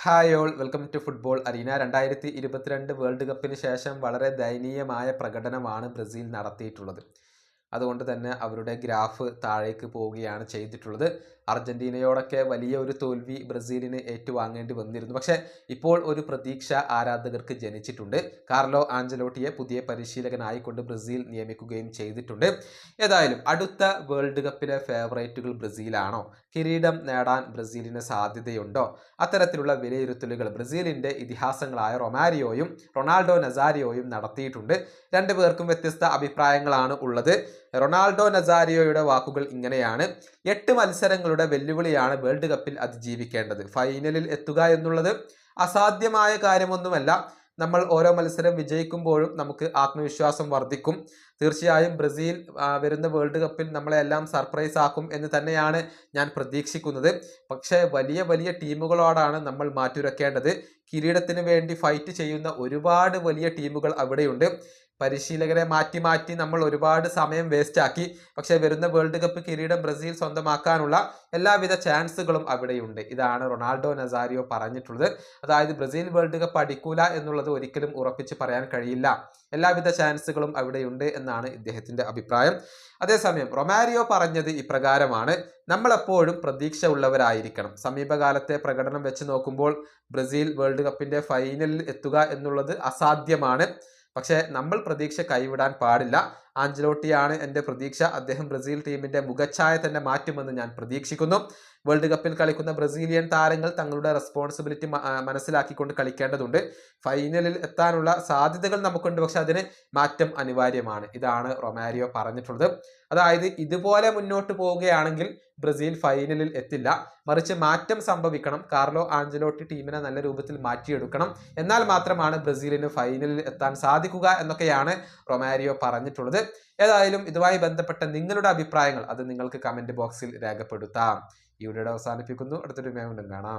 Hi all welcome to football arena. 2022 world കപ്പിന് ശേഷം വളരെ ദയനീയമായ പ്രകടനമാണ് ബ്രസീൽ നടത്തിയിട്ടുള്ളത്. അതുകൊണ്ട് തന്നെ അവരുടെ ഗ്രാഫ് താഴേക്ക് പോവുകയാണ് ചെയ്തിട്ടുള്ളത്. അർജന്റീനയോടൊക്കെ വലിയ ഒരു തോൽവി ബ്രസീലിന് ഏറ്റുവാങ്ങേണ്ടി വന്നിരുന്നു. പക്ഷേ ഇപ്പോൾ ഒരു പ്രതീക്ഷ ആരാധകർക്ക് ജനിച്ചിട്ടുണ്ട്. കാർലോ ആഞ്ചലോട്ടിയെ പുതിയ പരിശീലകനായിക്കൊണ്ട് ബ്രസീൽ നിയമിക്കുകയും ചെയ്തിട്ടുണ്ട്. ഏതായാലും അടുത്ത വേൾഡ് കപ്പിലെ ഫേവറേറ്റുകൾ ബ്രസീലാണോ? കിരീടം നേടാൻ ബ്രസീലിന് സാധ്യതയുണ്ടോ? അത്തരത്തിലുള്ള വിലയിരുത്തലുകൾ ബ്രസീലിന്റെ ഇതിഹാസങ്ങളായ റൊമാരിയോയും റൊണാൾഡോ നസാരിയോയും നടത്തിയിട്ടുണ്ട്. രണ്ടുപേർക്കും വ്യത്യസ്ത അഭിപ്രായങ്ങളാണ് ഉള്ളത്. റൊണാൾഡോ നസാരിയോയുടെ വാക്കുകൾ ഇങ്ങനെയാണ്: 8 മത്സരങ്ങളുടെ വെല്ലുവിളിയാണ് വേൾഡ് കപ്പിൽ അതിജീവിക്കേണ്ടത്. ഫൈനലിൽ എത്തുക എന്നുള്ളത് അസാധ്യമായ കാര്യമൊന്നുമല്ല. നമ്മൾ ഓരോ മത്സരം വിജയിക്കുമ്പോഴും നമുക്ക് ആത്മവിശ്വാസം വർദ്ധിക്കും. തീർച്ചയായും ബ്രസീൽ വരുന്ന വേൾഡ് കപ്പിൽ നമ്മളെല്ലാം സർപ്രൈസ് ആക്കും എന്ന് തന്നെയാണ് ഞാൻ പ്രതീക്ഷിക്കുന്നത്. പക്ഷേ വലിയ വലിയ ടീമുകളോടാണ് നമ്മൾ മാറ്റുരക്കേണ്ടത്. കിരീടത്തിന് വേണ്ടി ഫൈറ്റ് ചെയ്യുന്ന ഒരുപാട് വലിയ ടീമുകൾ അവിടെയുണ്ട്. പരിശീലകരെ മാറ്റി മാറ്റി നമ്മൾ ഒരുപാട് സമയം വേസ്റ്റ് ആക്കി. പക്ഷേ വരുന്ന വേൾഡ് കപ്പ് കിരീടം ബ്രസീൽ സ്വന്തമാക്കാനുള്ള എല്ലാവിധ ചാൻസുകളും അവിടെയുണ്ട്. ഇതാണ് റൊണാൾഡോ നസാരിയോ പറഞ്ഞിട്ടുള്ളത്. അതായത് ബ്രസീൽ വേൾഡ് കപ്പ് അടിക്കൂല എന്നുള്ളത് ഒരിക്കലും ഉറപ്പിച്ച് പറയാൻ കഴിയില്ല. എല്ലാവിധ ചാൻസുകളും അവിടെയുണ്ട് എന്നാണ് ഇദ്ദേഹത്തിന്റെ അഭിപ്രായം. അതേസമയം റൊമാരിയോ പറഞ്ഞത് ഇപ്രകാരമാണ്: നമ്മളെപ്പോഴും പ്രതീക്ഷ ഉള്ളവരായിരിക്കണം. സമീപകാലത്തെ പ്രകടനം വെച്ച് നോക്കുമ്പോൾ ബ്രസീൽ വേൾഡ് കപ്പിന്റെ ഫൈനലിൽ എത്തുക എന്നുള്ളത് അസാധ്യമാണ്. പക്ഷേ നമ്മൾ പ്രതീക്ഷ കൈവിടാൻ പാടില്ല. ആഞ്ചലോട്ടിയാണ് എൻ്റെ പ്രതീക്ഷ. അദ്ദേഹം ബ്രസീൽ ടീമിന്റെ മുഖച്ഛായ തന്നെ മാറ്റുമെന്ന് ഞാൻ പ്രതീക്ഷിക്കുന്നു. വേൾഡ് കപ്പിൽ കളിക്കുന്ന ബ്രസീലിയൻ താരങ്ങൾ തങ്ങളുടെ റെസ്പോൺസിബിലിറ്റി മനസ്സിലാക്കിക്കൊണ്ട് കളിക്കേണ്ടതുണ്ട്. ഫൈനലിൽ എത്താനുള്ള സാധ്യതകൾ നമുക്കുണ്ട്, പക്ഷെ അതിന് മാറ്റം അനിവാര്യമാണ്. ഇതാണ് റൊമാരിയോ പറഞ്ഞിട്ടുള്ളത്. അതായത് ഇതുപോലെ മുന്നോട്ട് പോവുകയാണെങ്കിൽ ബ്രസീൽ ഫൈനലിൽ എത്തില്ല, മറിച്ച് മാറ്റം സംഭവിക്കണം. കാർലോ ആഞ്ചലോട്ടി ടീമിനെ നല്ല രൂപത്തിൽ മാറ്റിയെടുക്കണം. എന്നാൽ മാത്രമാണ് ബ്രസീലിന് ഫൈനലിൽ എത്താൻ സാധിക്കുക എന്നൊക്കെയാണ് റൊമാരിയോ പറഞ്ഞിട്ടുള്ളത്. ഏതായാലും ഇതുമായി ബന്ധപ്പെട്ട നിങ്ങളുടെ അഭിപ്രായങ്ങൾ അത് നിങ്ങൾക്ക് കമന്റ് ബോക്സിൽ രേഖപ്പെടുത്താം. ഈ വീഡിയോ അവസാനിപ്പിക്കുന്നു. അടുത്തൊരു വീണ്ടും കാണാം.